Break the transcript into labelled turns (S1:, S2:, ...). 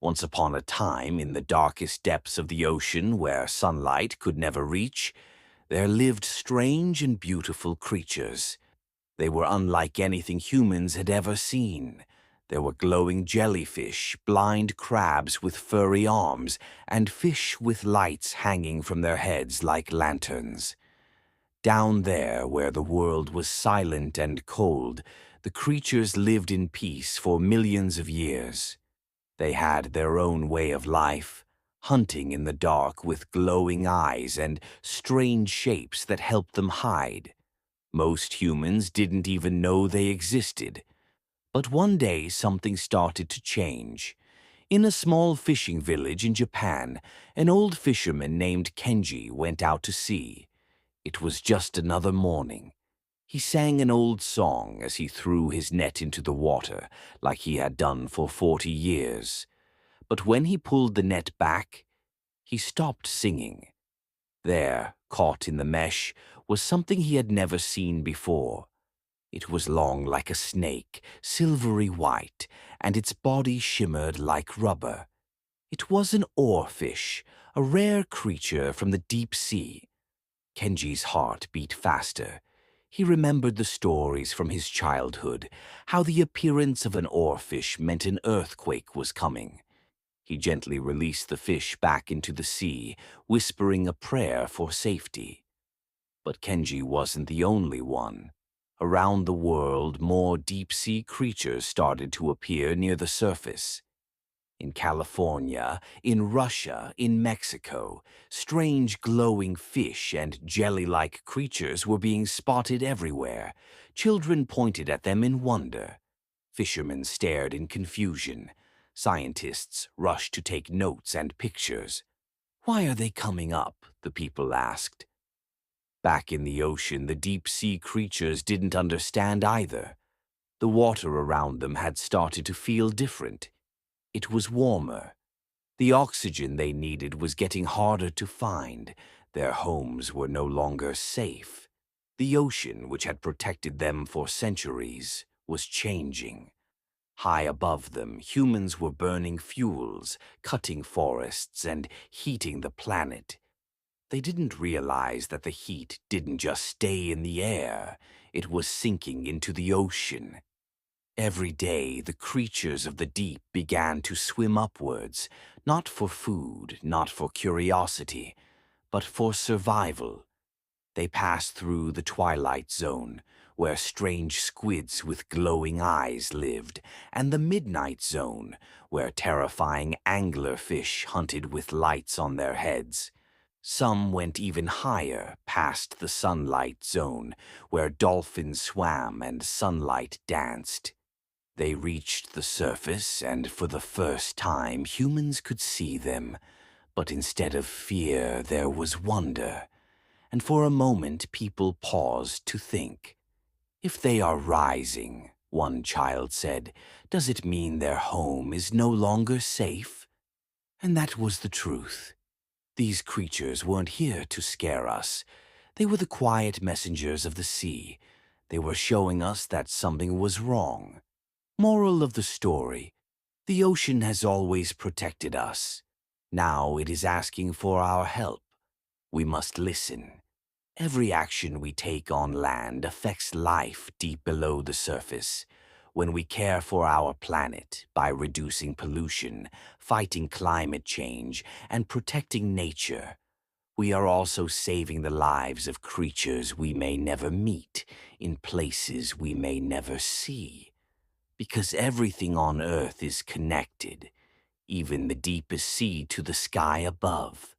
S1: Once upon a time, in the darkest depths of the ocean where sunlight could never reach, there lived strange and beautiful creatures. They were unlike anything humans had ever seen. There were glowing jellyfish, blind crabs with furry arms, and fish with lights hanging from their heads like lanterns. Down there, where the world was silent and cold, the creatures lived in peace for millions of years. They had their own way of life, hunting in the dark with glowing eyes and strange shapes that helped them hide. Most humans didn't even know they existed. But one day something started to change. In a small fishing village in Japan, an old fisherman named Kenji went out to sea. It was just another morning. He sang an old song as he threw his net into the water, like he had done for 40 years. But when he pulled the net back, he stopped singing. There, caught in the mesh, was something he had never seen before. It was long like a snake, silvery white, and its body shimmered like rubber. It was an oarfish, a rare creature from the deep sea. Kenji's heart beat faster. He remembered the stories from his childhood, how the appearance of an oarfish meant an earthquake was coming. He gently released the fish back into the sea, whispering a prayer for safety. But Kenji wasn't the only one. Around the world, more deep-sea creatures started to appear near the surface. In California, in Russia, in Mexico, strange glowing fish and jelly-like creatures were being spotted everywhere. Children pointed at them in wonder. Fishermen stared in confusion. Scientists rushed to take notes and pictures. "Why are they coming up?" the people asked. Back in the ocean, the deep-sea creatures didn't understand either. The water around them had started to feel different. It was warmer. The oxygen they needed was getting harder to find. Their homes were no longer safe. The ocean, which had protected them for centuries, was changing. High above them, humans were burning fuels, cutting forests, and heating the planet. They didn't realize that the heat didn't just stay in the air. It was sinking into the ocean. Every day, the creatures of the deep began to swim upwards, not for food, not for curiosity, but for survival. They passed through the twilight zone, where strange squids with glowing eyes lived, and the midnight zone, where terrifying anglerfish hunted with lights on their heads. Some went even higher, past the sunlight zone, where dolphins swam and sunlight danced. They reached the surface, and for the first time humans could see them. But instead of fear, there was wonder. And for a moment people paused to think. "If they are rising," one child said, "does it mean their home is no longer safe?" And that was the truth. These creatures weren't here to scare us. They were the quiet messengers of the sea. They were showing us that something was wrong. Moral of the story: the ocean has always protected us. Now it is asking for our help. We must listen. Every action we take on land affects life deep below the surface. When we care for our planet by reducing pollution, fighting climate change, and protecting nature, we are also saving the lives of creatures we may never meet, in places we may never see. Because everything on Earth is connected, even the deepest sea to the sky above.